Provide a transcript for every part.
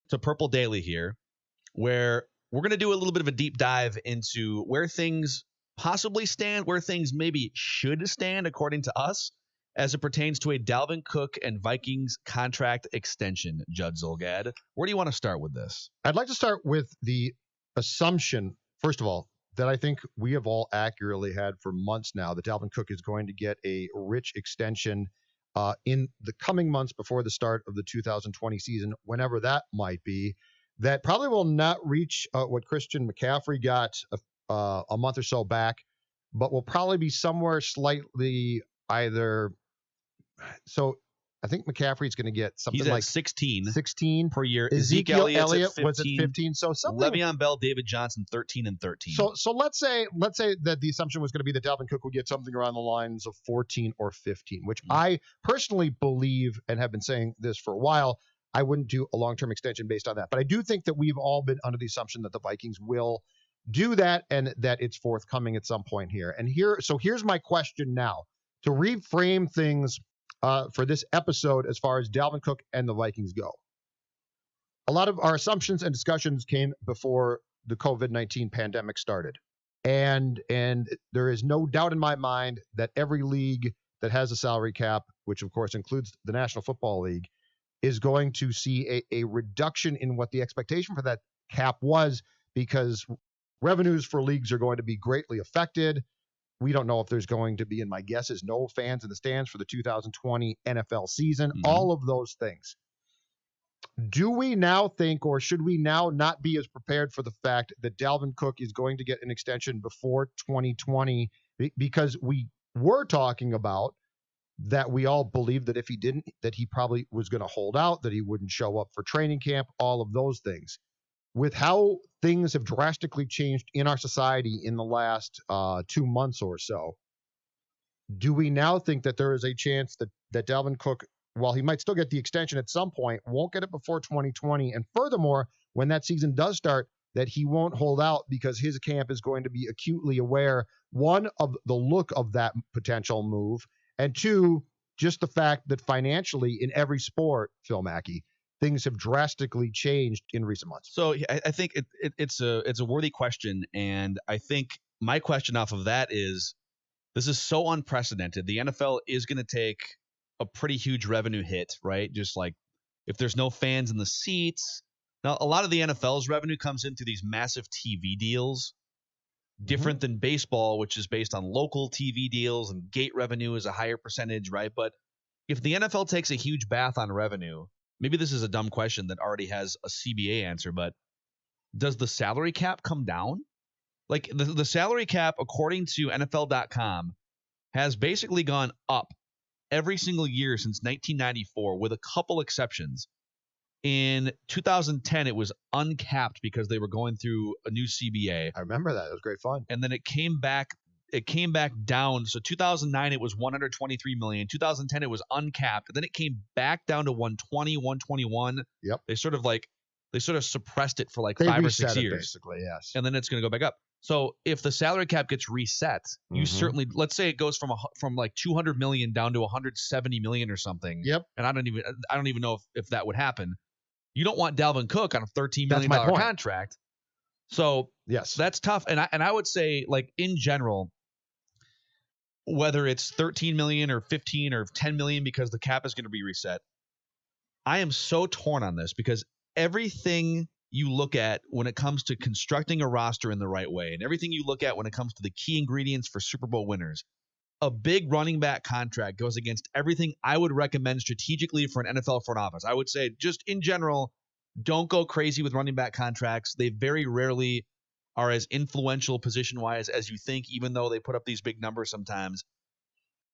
to Purple Daily here, where we're going to do a little bit of a deep dive into where things possibly stand, where things maybe should stand according to us, as it pertains to a Dalvin Cook and Vikings contract extension. Judd Zulgad, where do you want to start with this? I'd like to start with the assumption, first of all, that I think we have all accurately had for months now, that Dalvin Cook is going to get a rich extension in the coming months before the start of the 2020 season, whenever that might be, that probably will not reach what Christian McCaffrey got a month or so back, but will probably be somewhere slightly either. So I think McCaffrey's going to get something like 16 per year. Ezekiel Elliott was at 15. So something. Le'Veon Bell, David Johnson, 13 and 13. So let's say that the assumption was going to be that Dalvin Cook would get something around the lines of 14 or 15, which I personally believe, and have been saying this for a while, I wouldn't do a long-term extension based on that. But I do think that we've all been under the assumption that the Vikings will do that and that it's forthcoming at some point here. And here's my question now to reframe things for this episode as far as Dalvin Cook and the Vikings go. A lot of our assumptions and discussions came before the COVID-19 pandemic started. And there is no doubt in my mind that every league that has a salary cap, which of course includes the National Football League, is going to see a reduction in what the expectation for that cap was, because revenues for leagues are going to be greatly affected. We don't know if there's going to be, and my guess is no fans in the stands for the 2020 NFL season, all of those things. Do we now think, or should we now not be as prepared for the fact that Dalvin Cook is going to get an extension before 2020? Because we were talking about that we all believed that if he didn't, that he probably was going to hold out, that he wouldn't show up for training camp, all of those things. With how things have drastically changed in our society in the last 2 months or so, do we now think that there is a chance that Dalvin Cook, while he might still get the extension at some point, won't get it before 2020? And furthermore, when that season does start, that he won't hold out because his camp is going to be acutely aware, one, of the look of that potential move, and two, just the fact that financially in every sport, Phil Mackey, things have drastically changed in recent months. So I think it's a worthy question, and I think my question off of that is, this is so unprecedented. The NFL is going to take a pretty huge revenue hit, right? Just like if there's no fans in the seats. Now, a lot of the NFL's revenue comes in through these massive TV deals, different than baseball, which is based on local TV deals, and gate revenue is a higher percentage, right? But if the NFL takes a huge bath on revenue, maybe this is a dumb question that already has a CBA answer, but does the salary cap come down? Like the salary cap, according to NFL.com, has basically gone up every single year since 1994, with a couple exceptions. In 2010, it was uncapped because they were going through a new CBA. I remember that. It was great fun. And then it came back down. So 2009, it was 123 million. 2010, it was uncapped. And then it came back down to 120, 121. Yep. They sort of suppressed it for like 5 or 6 years. Basically, yes. And then it's going to go back up. So if the salary cap gets reset, you certainly, let's say it goes from like 200 million down to 170 million or something. Yep. And I don't even know if that would happen. You don't want Dalvin Cook on a $13 million contract. So yes, that's tough. And I would say, like, in general, whether it's 13 million or 15 or 10 million, because the cap is going to be reset, I am so torn on this, because everything you look at when it comes to constructing a roster in the right way, and everything you look at when it comes to the key ingredients for Super Bowl winners, a big running back contract goes against everything I would recommend strategically for an NFL front office. I would say, just in general, don't go crazy with running back contracts. They very rarely are as influential position-wise as you think, even though they put up these big numbers sometimes.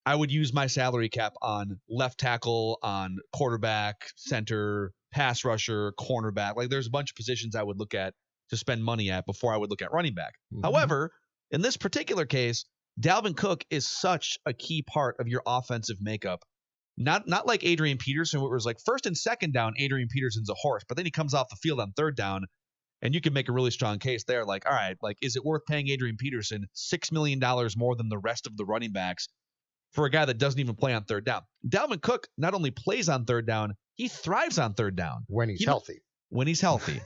I would use my salary cap on left tackle, on quarterback, center, pass rusher, cornerback. Like, there's a bunch of positions I would look at to spend money at before I would look at running back. However, in this particular case, Dalvin Cook is such a key part of your offensive makeup. Not like Adrian Peterson, where it was like first and second down, Adrian Peterson's a horse, but then he comes off the field on third down, and you can make a really strong case there. Like, all right, like, is it worth paying Adrian Peterson $6 million more than the rest of the running backs for a guy that doesn't even play on third down? Dalvin Cook not only plays on third down, he thrives on third down. When he's healthy. when he's healthy.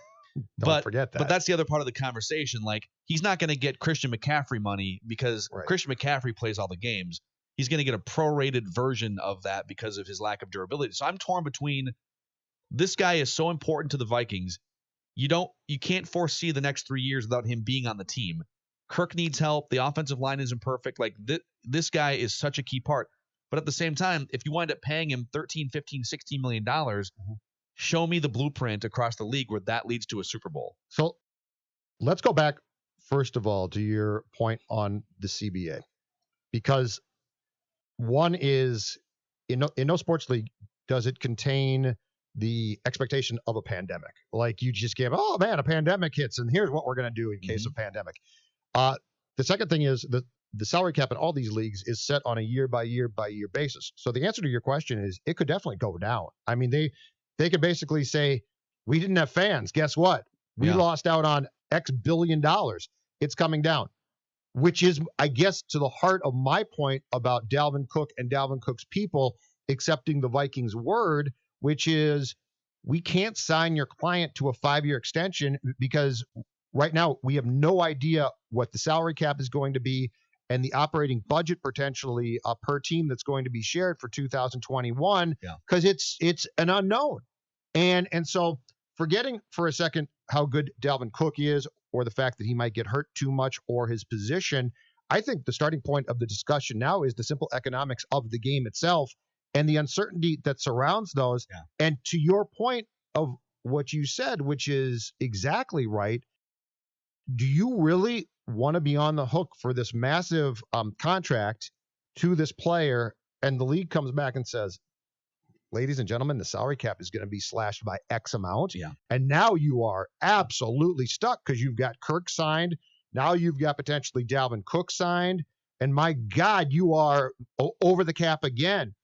Don't forget that. But that's the other part of the conversation. Like, he's not going to get Christian McCaffrey money because Christian McCaffrey plays all the games. He's going to get a prorated version of that because of his lack of durability. So I'm torn between, this guy is so important to the Vikings. You can't foresee the next 3 years without him being on the team. Kirk needs help. The offensive line isn't perfect. Like, this guy is such a key part. But at the same time, if you wind up paying him $13, $15, $16 million, show me the blueprint across the league where that leads to a Super Bowl. So let's go back, first of all, to your point on the CBA. Because one is, in no sports league does it contain the expectation of a pandemic. Like, you just give, oh man, a pandemic hits, and here's what we're going to do in case of pandemic. The second thing is the salary cap in all these leagues is set on a year by year basis. So the answer to your question is, it could definitely go down. I mean, they could basically say, we didn't have fans. Guess what? We lost out on X billion dollars. It's coming down, which is, I guess, to the heart of my point about Dalvin Cook and Dalvin Cook's people accepting the Vikings' word, which is, we can't sign your client to a 5-year extension because right now we have no idea what the salary cap is going to be and the operating budget potentially per team that's going to be shared for 2021, because it's an unknown. And so, forgetting for a second how good Dalvin Cook is, or the fact that he might get hurt too much, or his position, I think the starting point of the discussion now is the simple economics of the game itself and the uncertainty that surrounds those. And to your point of what you said, which is exactly right, do you really want to be on the hook for this massive contract to this player, and the league comes back and says, ladies and gentlemen, the salary cap is going to be slashed by X amount. And now you are absolutely stuck because you've got Kirk signed. Now you've got potentially Dalvin Cook signed. And my God, you are over the cap again.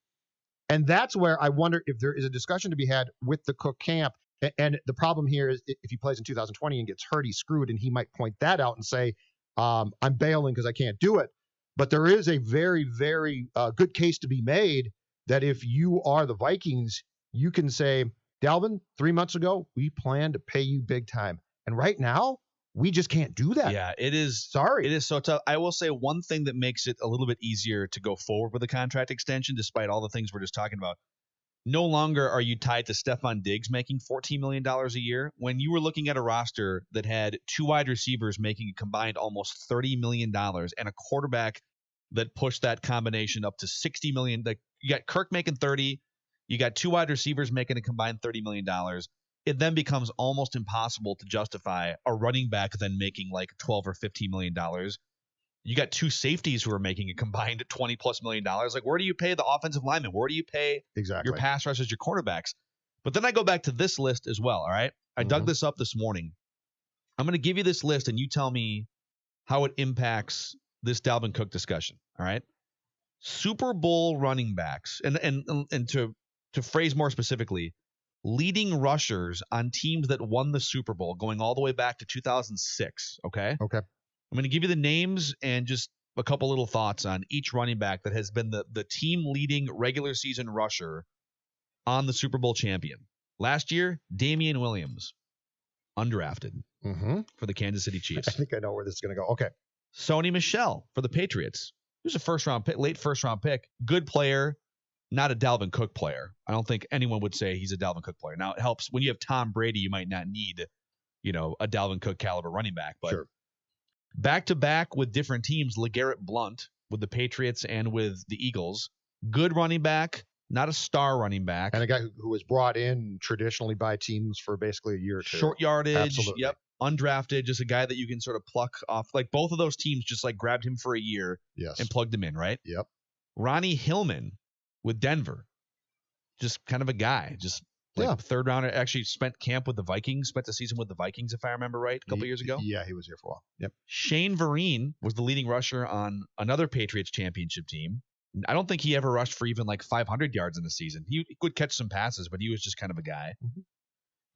And that's where I wonder if there is a discussion to be had with the Cook camp. And the problem here is, if he plays in 2020 and gets hurt, he's screwed. And he might point that out and say, I'm bailing because I can't do it. But there is a very, very good case to be made that if you are the Vikings, you can say, Dalvin, 3 months ago, we planned to pay you big time. And right now, we just can't do that. Yeah, it is. Sorry. It is so tough. I will say one thing that makes it a little bit easier to go forward with a contract extension, despite all the things we're just talking about. No longer are you tied to Stephon Diggs making $14 million a year. When you were looking at a roster that had 2 wide receivers making a combined almost $30 million and a quarterback that pushed that combination up to $60 million. Like, you got Kirk making 30, you got 2 wide receivers making a combined $30 million. It then becomes almost impossible to justify a running back then making like $12 or $15 million. You got 2 safeties who are making a combined $20+ million. Like, where do you pay the offensive linemen? Where do you pay your pass rushers, your quarterbacks? But then I go back to this list as well, all right? I dug this up this morning. I'm going to give you this list, and you tell me how it impacts this Dalvin Cook discussion, all right? Super Bowl running backs, and to phrase more specifically, leading rushers on teams that won the Super Bowl going all the way back to 2006, okay? Okay. I'm going to give you the names and just a couple little thoughts on each running back that has been the team leading regular season rusher on the Super Bowl champion. Last year, Damian Williams, undrafted for the Kansas City Chiefs. I think I know where this is going to go. Okay. Sony Michel for the Patriots. He was a late first round pick. Good player, not a Dalvin Cook player. I don't think anyone would say he's a Dalvin Cook player. Now, it helps when you have Tom Brady, you might not need, a Dalvin Cook caliber running back, but back-to-back with different teams, LeGarrette Blount with the Patriots and with the Eagles. Good running back, not a star running back. And a guy who was brought in traditionally by teams for basically a year or two. Short yardage. Absolutely. Undrafted, just a guy that you can sort of pluck off. Like, both of those teams just like grabbed him for a year and plugged him in, right? Yep. Ronnie Hillman with Denver. Just kind of a guy. Just third rounder. Actually spent camp with the Vikings, spent the season with the Vikings, if I remember right, a couple years ago. Yeah, he was here for a while. Yep. Shane Vereen was the leading rusher on another Patriots championship team. I don't think he ever rushed for even like 500 yards in a season. He could catch some passes, but he was just kind of a guy.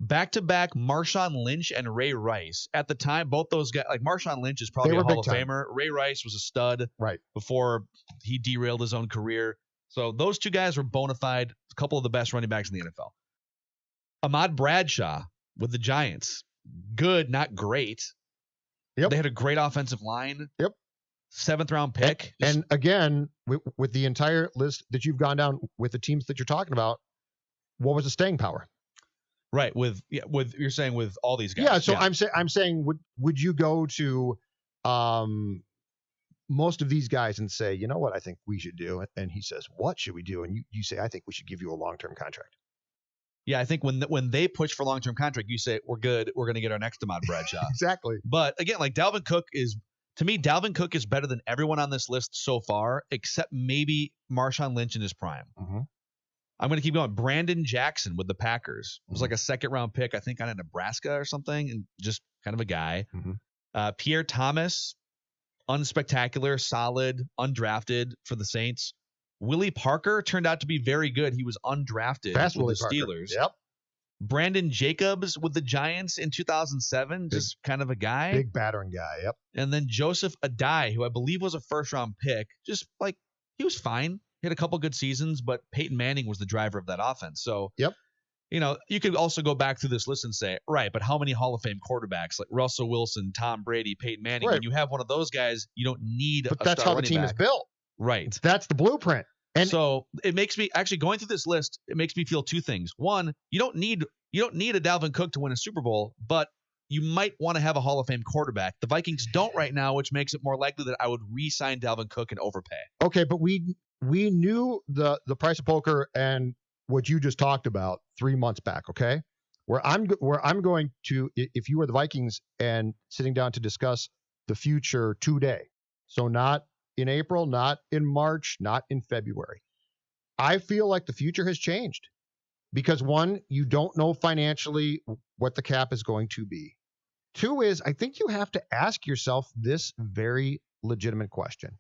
Back-to-back Marshawn Lynch and Ray Rice. At the time, both those guys, like Marshawn Lynch is probably a Hall of Famer. Ray Rice was a stud before he derailed his own career. So those two guys were bona fide, a couple of the best running backs in the NFL. Ahmad Bradshaw with the Giants. Good, not great. Yep. They had a great offensive line. Yep. 7th round pick. And again, with the entire list that you've gone down with the teams that you're talking about, what was the staying power? Right. With you're saying with all these guys. Yeah. So I'm saying, would you go to most of these guys and say, you know what I think we should do? And he says, what should we do? And you say, I think we should give you a long-term contract. Yeah, I think when they push for long-term contract, you say, we're good. We're going to get our next Ahmad Bradshaw. Exactly. But again, like Dalvin Cook is better than everyone on this list so far, except maybe Marshawn Lynch in his prime. Mm-hmm. I'm going to keep going. Brandon Jackson with the Packers. It was like a 2nd-round pick, I think, out of Nebraska or something, and just kind of a guy. Mm-hmm. Pierre Thomas, unspectacular, solid, undrafted for the Saints. Willie Parker turned out to be very good. He was undrafted with the Steelers. Yep. Brandon Jacobs with the Giants in 2007, just kind of a guy. Big battering guy, yep. And then Joseph Adai, who I believe was a 1st-round pick, just like he was fine. He had a couple good seasons, but Peyton Manning was the driver of that offense. So, yep. You could also go back through this list and say, right, but how many Hall of Fame quarterbacks like Russell Wilson, Tom Brady, Peyton Manning? Right. When you have one of those guys, you don't need but that's how the team is built. Right. That's the blueprint. And so it makes me actually going through this list, it makes me feel 2 things. One, you don't need a Dalvin Cook to win a Super Bowl, but you might want to have a Hall of Fame quarterback. The Vikings don't right now, which makes it more likely that I would re-sign Dalvin Cook and overpay. Okay, but we knew the price of poker and what you just talked about 3 months back, okay? Where I'm going to, if you were the Vikings and sitting down to discuss the future today, so not in April, not in March, not in February. I feel like the future has changed because 1, you don't know financially what the cap is going to be. 2 is I think you have to ask yourself this very legitimate question.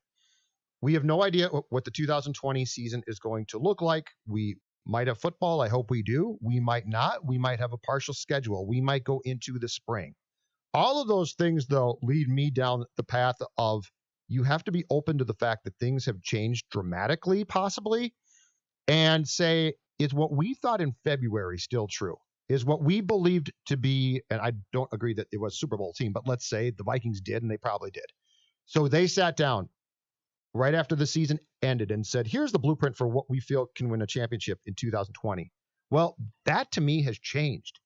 We have no idea what the 2020 season is going to look like. We might have football. I hope we do. We might not. We might have a partial schedule. We might go into the spring. All of those things, though, lead me down the path of you have to be open to the fact that things have changed dramatically, possibly, and say, is what we thought in February still true? Is what we believed to be, and I don't agree that it was a Super Bowl team, but let's say the Vikings did, and they probably did. So they sat down right after the season ended and said, here's the blueprint for what we feel can win a championship in 2020. Well, that to me has changed.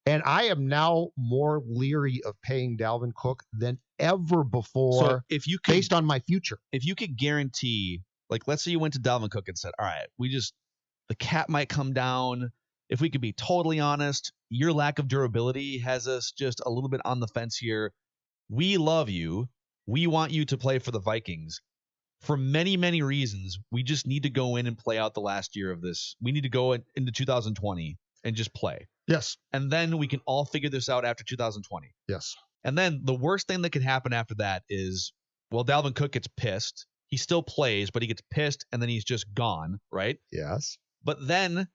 And I am now more leery of paying Dalvin Cook than ever before based on my future. If you could guarantee, like, let's say you went to Dalvin Cook and said, all right, the cap might come down. If we could be totally honest, your lack of durability has us just a little bit on the fence here. We love you. We want you to play for the Vikings. For many, many reasons, we just need to go in and play out the last year of this. We need to go into 2020 and just play. Yes. And then we can all figure this out after 2020. Yes. And then the worst thing that could happen after that is, well, Dalvin Cook gets pissed. He still plays, but he gets pissed, and then he's just gone, right? Yes. But then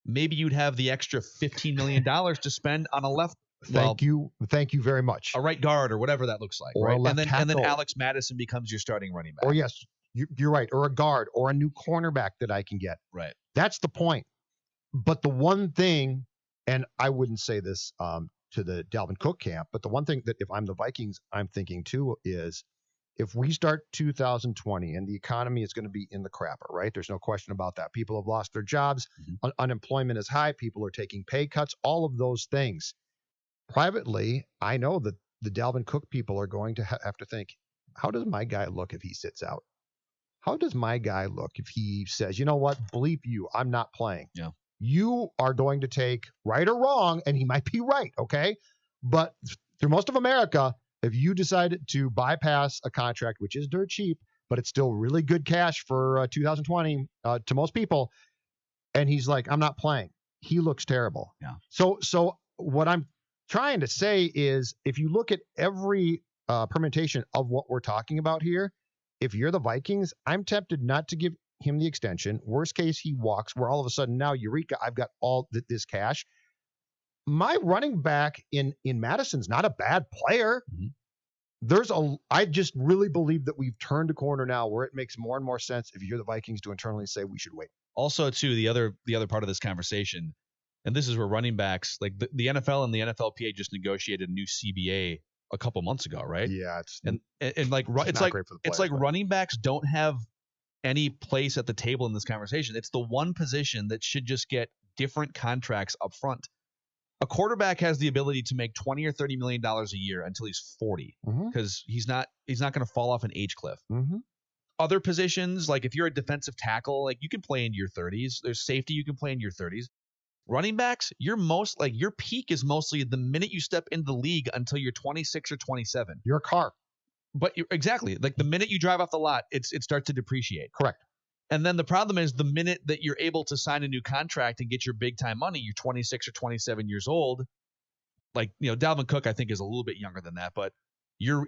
maybe you'd have the extra $15 million to spend on a left. Thank you very much. A right guard or whatever that looks like, or right? A left and then tackle. Alex Madison becomes your starting running back. Or yes, you're right. Or a guard or a new cornerback that I can get. Right. That's the point. But the one thing, and I wouldn't say this to the Dalvin Cook camp, but the one thing that if I'm the Vikings, I'm thinking too is if we start 2020 and the economy is going to be in the crapper, right? There's no question about that. People have lost their jobs. Mm-hmm. Unemployment is high. People are taking pay cuts, all of those things. Privately, I know that the Dalvin Cook people are going to have to think, how does my guy look if he sits out? How does my guy look if he says, you know what, bleep you, I'm not playing? Yeah. You are going to take right or wrong, and he might be right, okay? But through most of America, if you decided to bypass a contract, which is dirt cheap, but it's still really good cash for 2020 to most people, and he's like, I'm not playing, he looks terrible. Yeah. So what I'm trying to say is if you look at every permutation of what we're talking about here, if you're the Vikings, I'm tempted not to give him the extension. Worst case, he walks, where all of a sudden now, eureka, I've got all this cash. My running back in Madison's not a bad player. Mm-hmm. I just really believe that we've turned a corner now where it makes more and more sense if you're the Vikings to internally say we should wait. Also, too, the other part of this conversation, and this is where running backs, like the NFL and the NFLPA just negotiated a new CBA a couple months ago, right? Yeah, it's like it's not like great for the it's players, like but- running backs don't have any place at the table in this conversation. It's the one position that should just get different contracts up front. A quarterback has the ability to make $20 or $30 million a year until he's 40 because he's not going to fall off an age cliff. Other positions, like if you're a defensive tackle, like you can play into your 30s. There's safety, you can play into your 30s. Running backs, your peak is mostly the minute you step into the league until you're 26 or 27. You're a car. But exactly, like the minute you drive off the lot, it starts to depreciate. Correct. And then the problem is the minute that you're able to sign a new contract and get your big time money, you're 26 or 27 years old. Like, Dalvin Cook, I think, is a little bit younger than that, but you're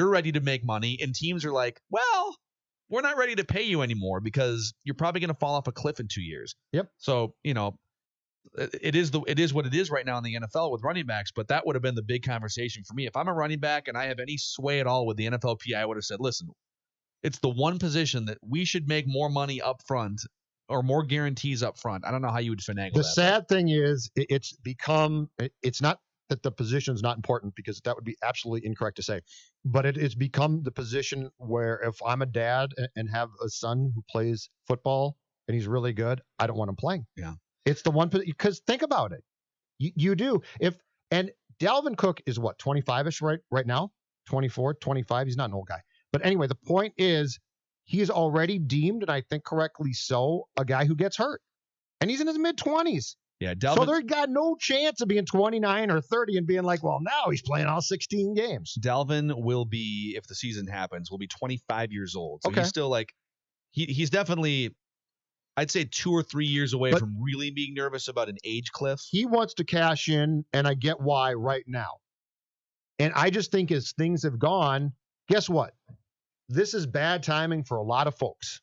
ready to make money, and teams are like, well, we're not ready to pay you anymore because you're probably going to fall off a cliff in 2 years. Yep. So, it is what it is right now in the NFL with running backs, but that would have been the big conversation for me. If I'm a running back and I have any sway at all with the NFLPA, I would have said, listen, it's the one position that we should make more money up front or more guarantees up front. I don't know how you would finagle that. The sad thing is it's not that the position's not important, because that would be absolutely incorrect to say, but it's become the position where if I'm a dad and have a son who plays football and he's really good, I don't want him playing. Yeah. It's the one, because think about it. You do. And Dalvin Cook is what, 25-ish right now? 24, 25. He's not an old guy. But anyway, the point is he is already deemed, and I think correctly so, a guy who gets hurt. And he's in his mid-20s. Yeah, So they've got no chance of being 29 or 30 and being like, well, now he's playing all 16 games. Dalvin will be, if the season happens, will be 25 years old. So Okay. he's still like, he's definitely, I'd say 2 or 3 years away from really being nervous about an age cliff. He wants to cash in, and I get why right now. And I just think as things have gone, guess what? This is bad timing for a lot of folks.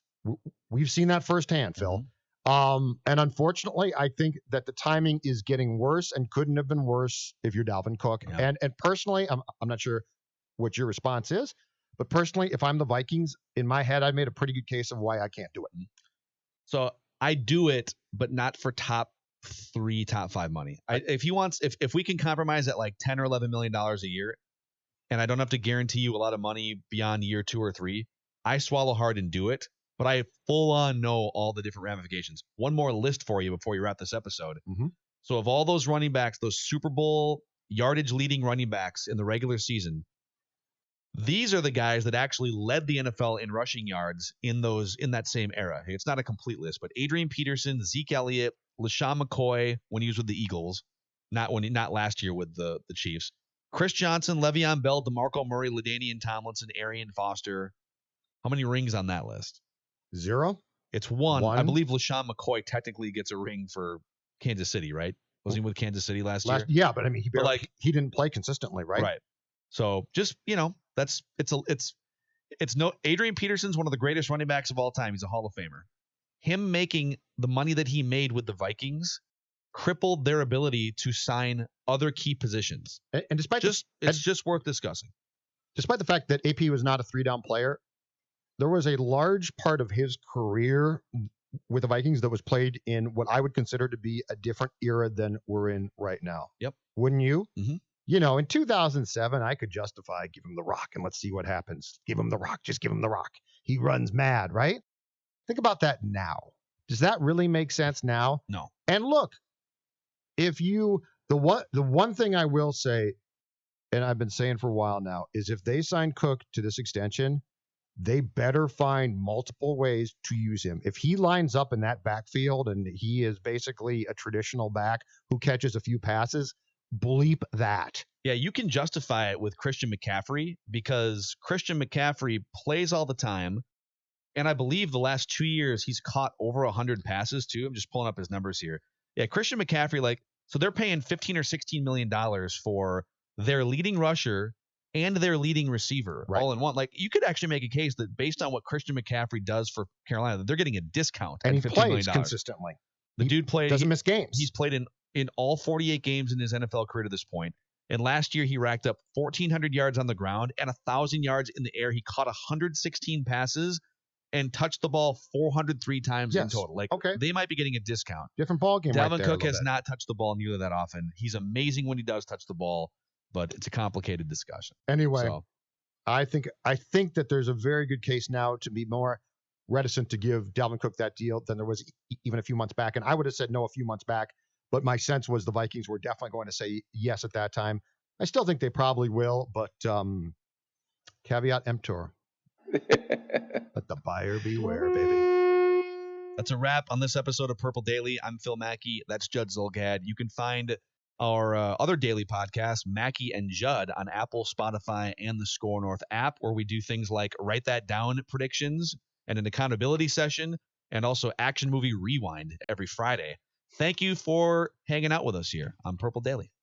We've seen that firsthand, Phil. And unfortunately, I think that the timing is getting worse and couldn't have been worse if you're Dalvin Cook. Yeah. And personally, I'm not sure what your response is, but personally, if I'm the Vikings, in my head, I made a pretty good case of why I can't do it. So I do it, but not for top 3, top 5 money. If we can compromise at like $10 or $11 million a year, and I don't have to guarantee you a lot of money beyond year 2 or 3, I swallow hard and do it. But I full on know all the different ramifications. One more list for you before you wrap this episode. So of all those running backs, those Super Bowl yardage leading running backs in the regular season, these are the guys that actually led the NFL in rushing yards in that same era. It's not a complete list, but Adrian Peterson, Zeke Elliott, LaShawn McCoy when he was with the Eagles, not last year with the Chiefs. Chris Johnson, Le'Veon Bell, DeMarco Murray, LaDainian Tomlinson, Arian Foster. How many rings on that list? 0. It's one. I believe LaShawn McCoy technically gets a ring for Kansas City, right? Was he with Kansas City last year? Yeah, but I mean, he didn't play consistently, right? Right. So just, Adrian Peterson's one of the greatest running backs of all time. He's a Hall of Famer. Him making the money that he made with the Vikings crippled their ability to sign other key positions. And despite it's just worth discussing. Despite the fact that AP was not a 3-down player, there was a large part of his career with the Vikings that was played in what I would consider to be a different era than we're in right now. Yep. Wouldn't you? Mm-hmm. In 2007, I could justify give him the rock and let's see what happens. Give him the rock. Just give him the rock. He runs mad, right? Think about that now. Does that really make sense now? No. And look, the one thing I will say, and I've been saying for a while now, is if they sign Cook to this extension, they better find multiple ways to use him. If he lines up in that backfield and he is basically a traditional back who catches a few passes, bleep that. Yeah, you can justify it with Christian McCaffrey because Christian McCaffrey plays all the time. And I believe the last 2 years he's caught over 100 passes too. I'm just pulling up his numbers here. Yeah, Christian McCaffrey, so they're paying $15 or $16 million for their leading rusher and their leading receiver all in one. You could actually make a case that based on what Christian McCaffrey does for Carolina, they're getting a discount. And he $15 plays million. consistently. The dude doesn't miss games. He's played in all 48 games in his NFL career to this point. And last year he racked up 1,400 yards on the ground and 1,000 yards in the air. He caught 116 passes and touched the ball 403 times in Yes. total. Like, Okay. they might be getting a discount. Different ball game right Dalvin there. Cook has not touched the ball nearly that often. He's amazing when he does touch the ball, but it's a complicated discussion. Anyway, So, I think that there's a very good case now to be more reticent to give Dalvin Cook that deal than there was even a few months back. And I would have said no a few months back, but my sense was the Vikings were definitely going to say yes at that time. I still think they probably will, but caveat emptor. Let the buyer beware, baby. That's a wrap on this episode of Purple Daily. I'm Phil Mackey. That's Judd Zulgad. You can find our other daily podcast, Mackey and Judd, on Apple, Spotify, and the Score North app, where we do things like write that down predictions and an accountability session, and also Action Movie Rewind every Friday. Thank you for hanging out with us here on Purple Daily.